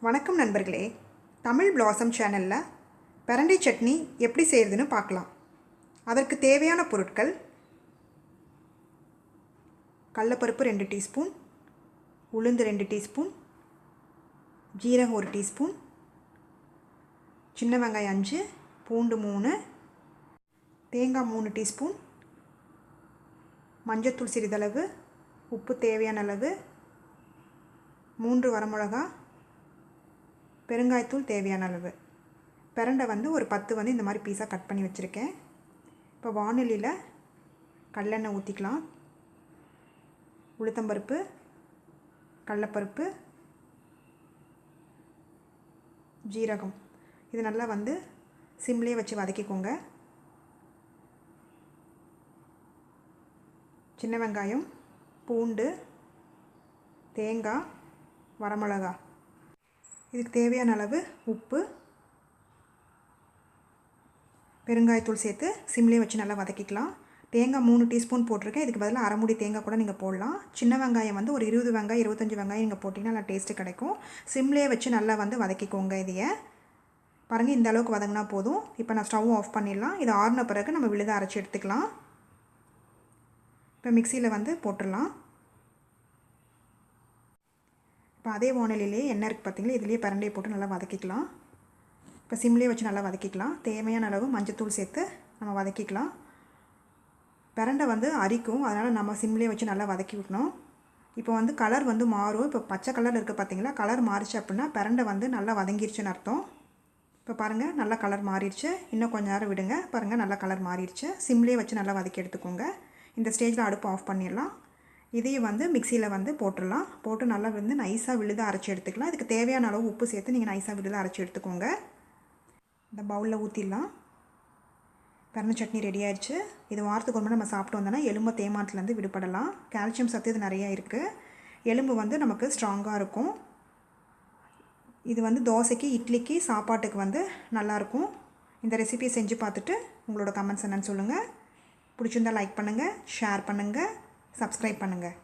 வணக்கம் நண்பர்களே, தமிழ் பிளாசம் சேனலில் பிரண்டை சட்னி எப்படி செய்கிறதுன்னு பார்க்கலாம். அதற்கு தேவையான பொருட்கள்: கடலைப்பருப்பு 2 டீஸ்பூன், உளுந்து 2 டீஸ்பூன், ஜீரகம் 1 டீஸ்பூன், சின்ன வெங்காயம் 5, பூண்டு 3, தேங்காய் 3 டீஸ்பூன், மஞ்சத்தூள் சிறிதளவு, உப்பு தேவையான அளவு, 3 வரமிளகா, பெருங்காயத்தூள் தேவையான அளவு. பிரண்டை ஒரு 10 இந்த மாதிரி பீஸாக கட் பண்ணி வச்சுருக்கேன். இப்போ வாணலியில் கடலெண்ணெய் ஊற்றிக்கலாம். உளுத்தம்பருப்பு, கடலைப்பருப்பு, ஜீரகம் இது நல்லா சிம்லேயே வச்சு வதக்கிக்கோங்க. சின்ன வெங்காயம், பூண்டு, தேங்காய், வரமிளகா, இதுக்கு தேவையான அளவு உப்பு, பெருங்காயத்தூள் சேர்த்து சிம்லேயே வச்சு நல்லா வதக்கிக்கலாம். தேங்காய் 3 டீஸ்பூன் போட்டிருக்கேன். இதுக்கு பதிலாக அரை மூடி தேங்காய் கூட நீங்கள் போடலாம். சின்ன வெங்காயம் ஒரு 20 வெங்காயம் 25 வெங்காயம் நீங்கள் போட்டிங்கன்னா நல்லா டேஸ்ட்டு கிடைக்கும். சிம்லேயே வச்சு நல்லா வதக்கிக்கோங்க. இதையே பாருங்கள், இந்த அளவுக்கு வதங்கினா போதும். இப்போ நான் ஸ்டவ் ஆஃப் பண்ணிடலாம். இது ஆறின பிறகு நம்ம விழுத அரைச்சி எடுத்துக்கலாம். இப்போ மிக்சியில் போட்டுடலாம். இப்போ அதே வாணலிலே எண்ணெய் இருக்குது பார்த்தீங்களா, இதுலேயே பிரண்டையை போட்டு நல்லா வதக்கிக்கலாம். இப்போ சிம்லேயே வச்சு நல்லா வதக்கிக்கலாம். தேவையான அளவு மஞ்சத்தூள் சேர்த்து நம்ம வதக்கிக்கலாம். பிரண்டை அரிக்கும், அதனால் நம்ம சிம்லேயே வச்சு நல்லா வதக்கி விடணும். இப்போ கலர் மாறும். இப்போ பச்சை கலர் இருக்குது பார்த்தீங்களா, கலர் மாறிச்சு அப்படின்னா பிரண்டை நல்லா வதங்கிருச்சுன்னு அர்த்தம். இப்போ பாருங்கள், நல்லா கலர் மாறிடுச்சு. இன்னும் கொஞ்சம் நேரம் விடுங்க. பாருங்கள், நல்லா கலர் மாறிடுச்சு. சிம்லேயே வச்சு நல்லா வதக்கி எடுத்துக்கோங்க. இந்த ஸ்டேஜில் அடுப்பு ஆஃப் பண்ணிடலாம். இதையும் மிக்சியில் போட்டுடலாம். போட்டு நல்லா நைஸாக விழுத அரைச்சி எடுத்துக்கலாம். இதுக்கு தேவையான அளவு உப்பு சேர்த்து நீங்கள் நைஸாக விழுத அரைச்சி எடுத்துக்கோங்க. இந்த பவுலில் ஊற்றிடலாம். பிரண்டை சட்னி ரெடி ஆயிடுச்சு. இது வாரத்துக்கு ஒரு முறை நம்ம சாப்பிட்டு வந்தோன்னா எலும்பு தேய்மானத்துலேருந்து விடுபடலாம். கால்சியம் சத்து இது நிறையா இருக்குது. எலும்பு நமக்கு ஸ்ட்ராங்காக இருக்கும். இது தோசைக்கு, இட்லிக்கு, சாப்பாட்டுக்கு நல்லாயிருக்கும். இந்த ரெசிபியை செஞ்சு பார்த்துட்டு உங்களோட கமெண்ட்ஸ் என்னன்னு சொல்லுங்கள். பிடிச்சிருந்தால் லைக் பண்ணுங்கள், ஷேர் பண்ணுங்கள், சப்ஸ்கிரைப் பண்ணுங்கள்.